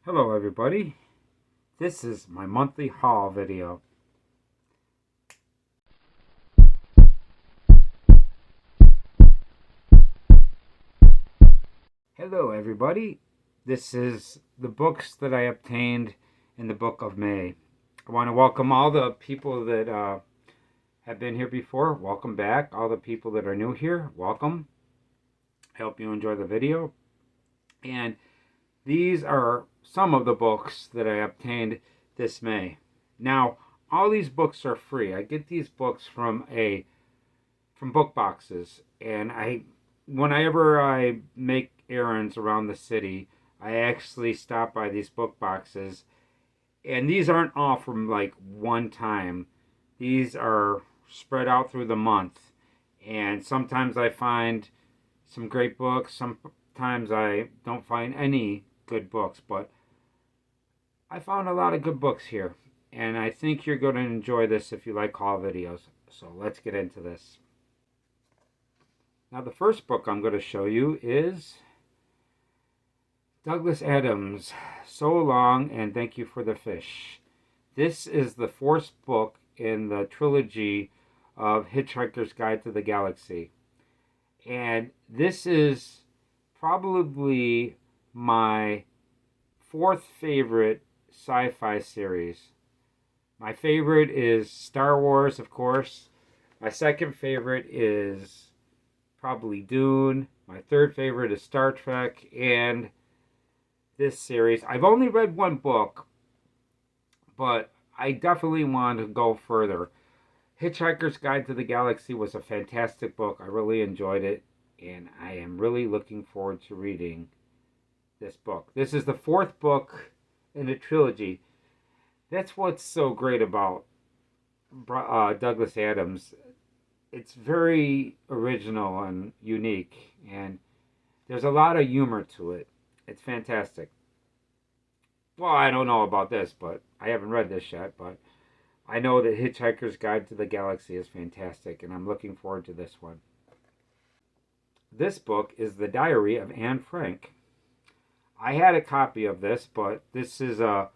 Hello everybody, this is my monthly haul video. Hello everybody, this is the books that I obtained in the book of May. I want to welcome all the people that have been here before. Welcome back. All the people that are new here, welcome. I hope you enjoy the video. And these are some of the books that I obtained this May. Now, all these books are free. I get these books from book boxes, and whenever I make errands around the city, I actually stop by these book boxes, and these aren't all from like one time. These are spread out through the month, and sometimes I find some great books. Sometimes I don't find any good books, but I found a lot of good books here, and I think you're going to enjoy this if you like haul videos. So let's get into this. Now, the first book I'm going to show you is Douglas Adams, So Long and Thank You for the Fish. This is the fourth book in the trilogy of Hitchhiker's Guide to the Galaxy. And this is probably my fourth favorite sci-fi series. My favorite is Star Wars, of course. My second favorite is probably Dune. My third favorite is Star Trek, and this series. I've only read one book, but I definitely want to go further. Hitchhiker's Guide to the Galaxy was a fantastic book. I really enjoyed it, and I am really looking forward to reading this book. This is the fourth book in the trilogy. That's what's so great about Douglas Adams. It's very original and unique, and there's a lot of humor to it. It's fantastic. Well, I don't know about this, but I haven't read this yet, but I know that Hitchhiker's Guide to the Galaxy is fantastic, and I'm looking forward to this one. This book is The Diary of Anne Frank. I had a copy of this, but this is a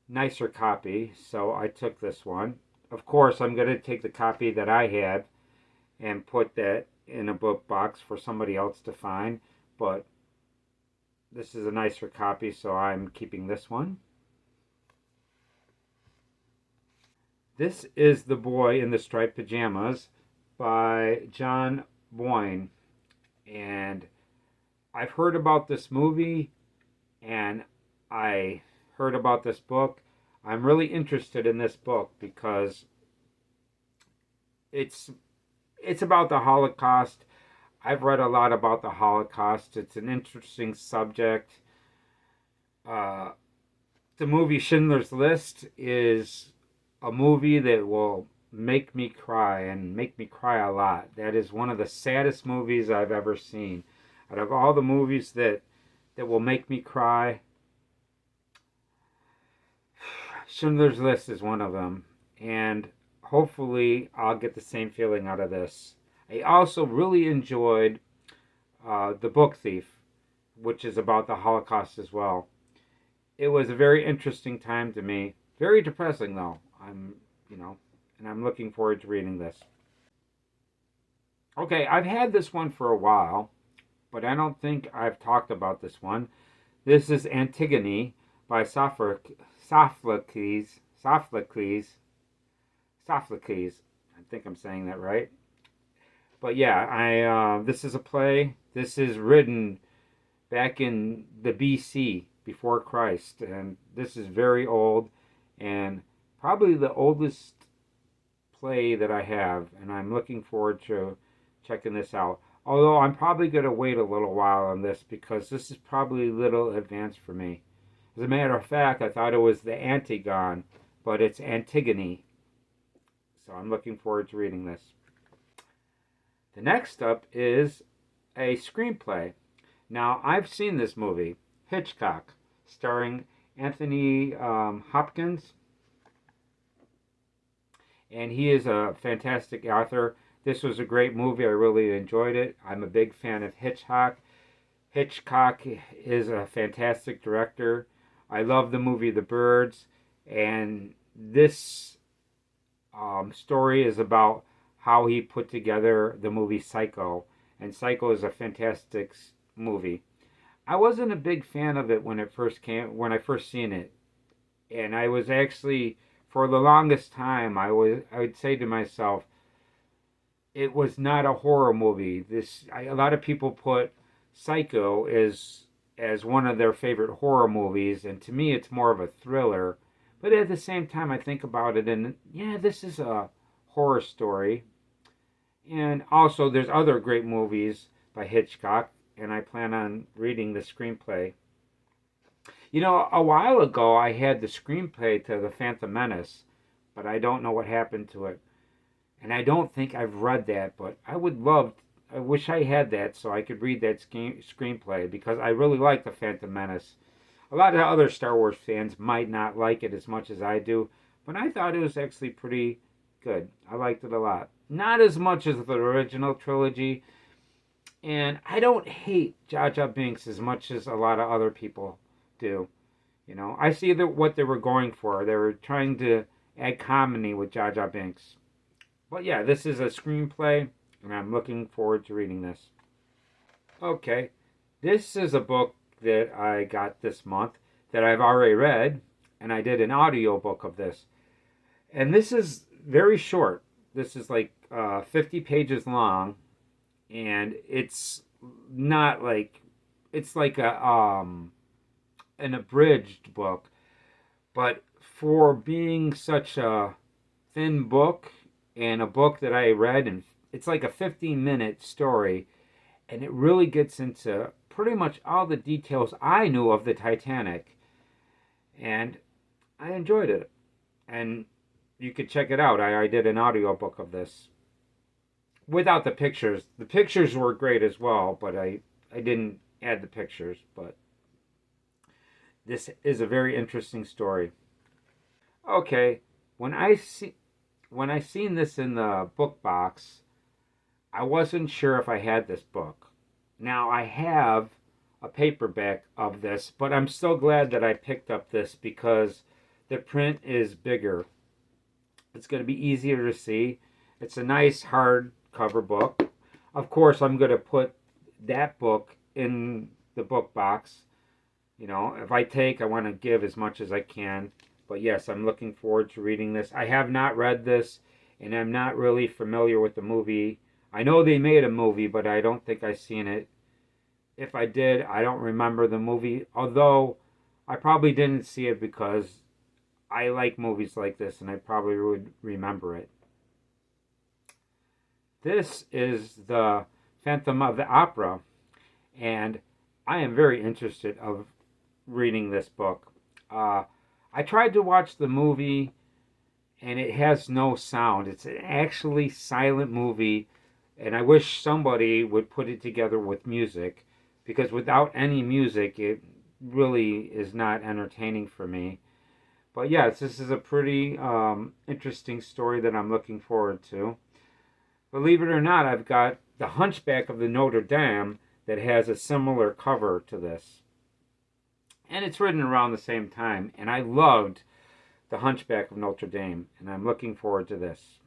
nicer copy, so I took this one. Of course, I'm going to take the copy that I had and put that in a book box for somebody else to find, but this is a nicer copy, so I'm keeping this one. This is The Boy in the Striped Pajamas by John Boyne, and I've heard about this movie, and I heard about this book. I'm really interested in this book because it's about the Holocaust. I've read a lot about the Holocaust. It's an interesting subject. Uh, the movie Schindler's List is a movie that will make me cry and make me cry a lot. That is one of the saddest movies I've ever seen. Out of all the movies that will make me cry, Schindler's List is one of them. And hopefully I'll get the same feeling out of this. I also really enjoyed The Book Thief, which is about the Holocaust as well. It was a very interesting time to me. Very depressing though. And I'm looking forward to reading this. Okay, I've had this one for a while, but I don't think I've talked about this one. This is Antigone by Sophocles. I think I'm saying that right. But yeah, I this is a play. This is written back in the BC, before Christ, and this is very old and probably the oldest play that I have, and I'm looking forward to checking this out. Although I'm probably going to wait a little while on this because this is probably a little advanced for me. As a matter of fact, I thought it was the Antigone, but it's Antigone. So I'm looking forward to reading this. The next up is a screenplay. Now, I've seen this movie, Hitchcock, starring Anthony Hopkins, and he is a fantastic author. This was a great movie. I really enjoyed it. I'm a big fan of Hitchcock. Hitchcock is a fantastic director. I love the movie The Birds, and this story is about how he put together the movie Psycho, and Psycho is a fantastic movie. I wasn't a big fan of it when I first seen it, and I was actually for the longest time I would say to myself, it was not a horror movie. A lot of people put Psycho as one of their favorite horror movies, and to me, it's more of a thriller. But at the same time, I think about it, and yeah, this is a horror story. And also, there's other great movies by Hitchcock, and I plan on reading the screenplay. You know, a while ago, I had the screenplay to The Phantom Menace, but I don't know what happened to it. And I don't think I've read that, but I wish I had that so I could read that screenplay because I really like The Phantom Menace. A lot of other Star Wars fans might not like it as much as I do, but I thought it was actually pretty good. I liked it a lot. Not as much as the original trilogy, and I don't hate Jar Jar Binks as much as a lot of other people do. You know, I see what they were going for. They were trying to add comedy with Jar Jar Binks. But yeah, this is a screenplay, and I'm looking forward to reading this. Okay, this is a book that I got this month that I've already read, and I did an audio book of this. And this is very short. This is like 50 pages long, and it's not like it's like a an abridged book, but for being such a thin book and a book that I read, and it's like a 15-minute story, and it really gets into pretty much all the details I knew of the Titanic, and I enjoyed it. And you could check it out. I did an audiobook of this without the pictures. The pictures were great as well, but I didn't add the pictures. But this is a very interesting story. Okay, when I seen this in the book box, I wasn't sure if I had this book. Now I have a paperback of this, but I'm still glad that I picked up this because the print is bigger. It's going to be easier to see. It's a nice hardcover book. Of course, I'm going to put that book in the book box. You know, if I want to give as much as I can. But yes, I'm looking forward to reading this. I have not read this, and I'm not really familiar with the movie. I know they made a movie, but I don't think I've seen it. If I did, I don't remember the movie. Although, I probably didn't see it because I like movies like this, and I probably would remember it. This is the Phantom of the Opera, and I am very interested of reading this book. I tried to watch the movie, and it has no sound. It's an actually silent movie, and I wish somebody would put it together with music, because without any music, it really is not entertaining for me. But yes, this is a pretty interesting story that I'm looking forward to. Believe it or not, I've got The Hunchback of the Notre Dame that has a similar cover to this. And it's written around the same time. And I loved The Hunchback of Notre Dame. And I'm looking forward to this.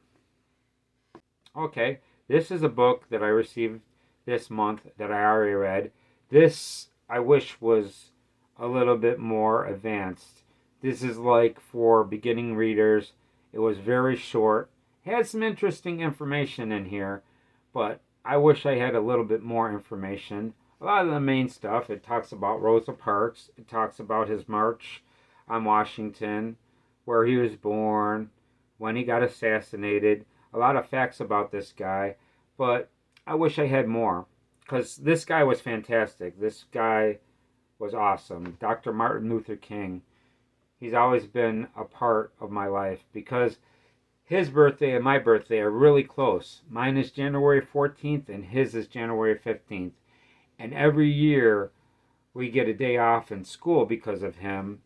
Okay, this is a book that I received this month that I already read. This, I wish, was a little bit more advanced. This is like for beginning readers. It was very short. Had some interesting information in here, but I wish I had a little bit more information. A lot of the main stuff, it talks about Rosa Parks. It talks about his march on Washington, where he was born, when he got assassinated. A lot of facts about this guy, but I wish I had more, because this guy was fantastic. This guy was awesome. Dr. Martin Luther King. He's always been a part of my life because his birthday and my birthday are really close. Mine is January 14th and his is January 15th. And every year we get a day off in school because of him,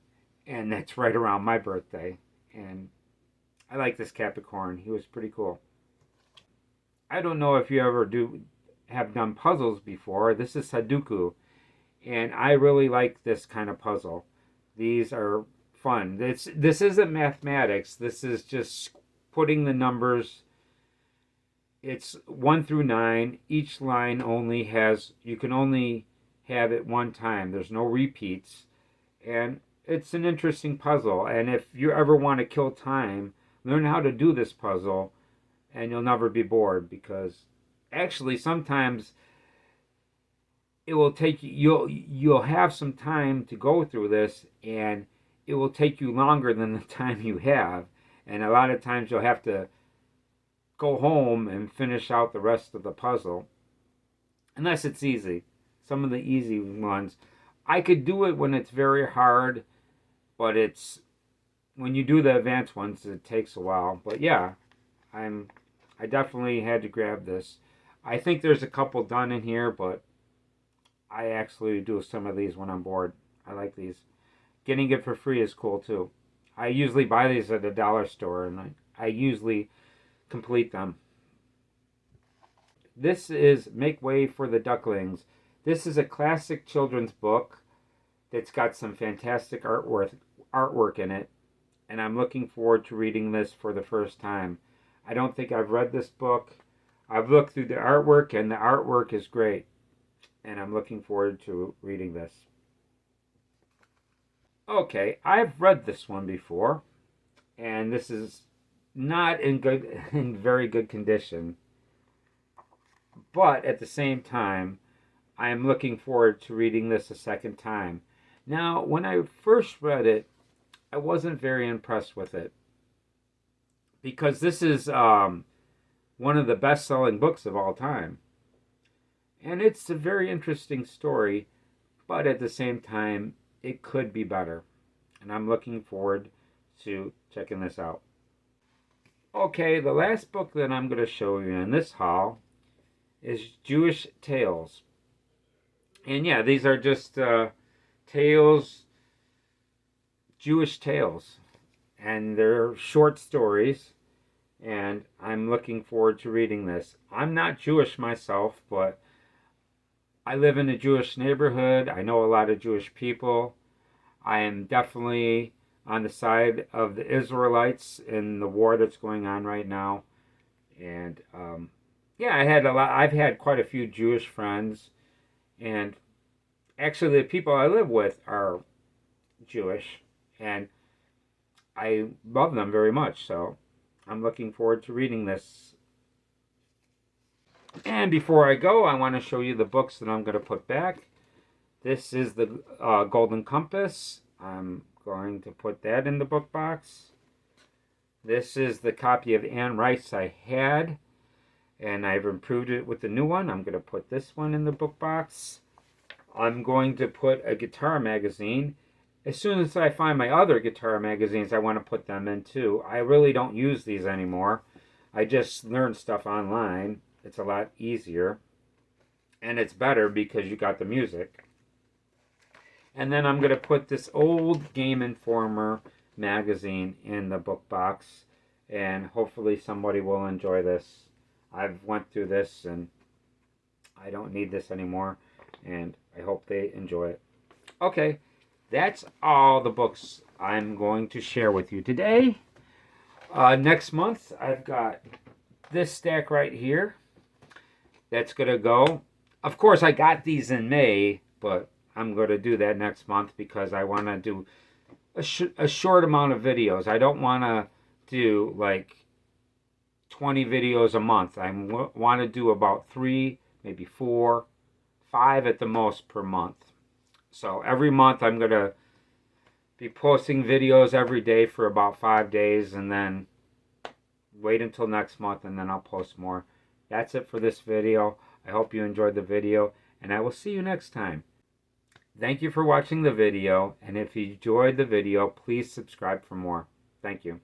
and that's right around my birthday. And I like this Capricorn. He was pretty cool. I don't know if you ever have done puzzles before. This is Sudoku, and I really like this kind of puzzle. These are fun. This isn't mathematics. This is just putting the numbers. It's 1 through 9. Each line only has, you can only have it one time. There's no repeats. And it's an interesting puzzle. And if you ever want to kill time, learn how to do this puzzle and you'll never be bored, because actually sometimes it will take you, you'll have some time to go through this, and it will take you longer than the time you have. And a lot of times you'll have to go home and finish out the rest of the puzzle, unless it's easy. Some of the easy ones, I could do it when it's very hard, but it's when you do the advanced ones, it takes a while. But yeah, I definitely had to grab this. I think there's a couple done in here, but I actually do some of these when I'm bored. I like these. Getting it for free is cool too. I usually buy these at a dollar store, and I usually complete them. This is Make Way for the Ducklings. This is a classic children's book that's got some fantastic artwork in it, and I'm looking forward to reading this for the first time. I don't think I've read this book. I've looked through the artwork, and the artwork is great, and I'm looking forward to reading this. Okay, I've read this one before, and this is not in very good condition, but at the same time, I am looking forward to reading this a second time. Now, when I first read it, I wasn't very impressed with it, because this is one of the best-selling books of all time. And it's a very interesting story, but at the same time, it could be better. And I'm looking forward to checking this out. Okay, the last book that I'm going to show you in this haul is Jewish Tales. And yeah, these are just tales, Jewish tales. And they're short stories. And I'm looking forward to reading this. I'm not Jewish myself, but I live in a Jewish neighborhood. I know a lot of Jewish people. I am definitely on the side of the Israelites in the war that's going on right now. And yeah, I've had quite a few Jewish friends, and actually the people I live with are Jewish, and I love them very much. So I'm looking forward to reading this. And before I go, I want to show you the books that I'm going to put back. This is the Golden Compass. I'm going to put that in the book box. This is the copy of Anne Rice I had, and I've improved it with the new one. I'm going to put this one in the book box. I'm going to put a guitar magazine. As soon as I find my other guitar magazines, I want to put them in too. I really don't use these anymore. I just learn stuff online. It's a lot easier, and it's better because you got the music. And then I'm going to put this old Game Informer magazine in the book box, and hopefully somebody will enjoy this. I've went through this, and I don't need this anymore, and I hope they enjoy it. Okay, that's all the books I'm going to share with you today. Next month, I've got this stack right here. That's going to go. Of course, I got these in May, but I'm going to do that next month because I want to do a short amount of videos. I don't want to do like 20 videos a month. I want to do about 3, maybe 4, 5 at the most per month. So every month I'm going to be posting videos every day for about 5 days, and then wait until next month, and then I'll post more. That's it for this video. I hope you enjoyed the video, and I will see you next time. Thank you for watching the video, and if you enjoyed the video, please subscribe for more. Thank you.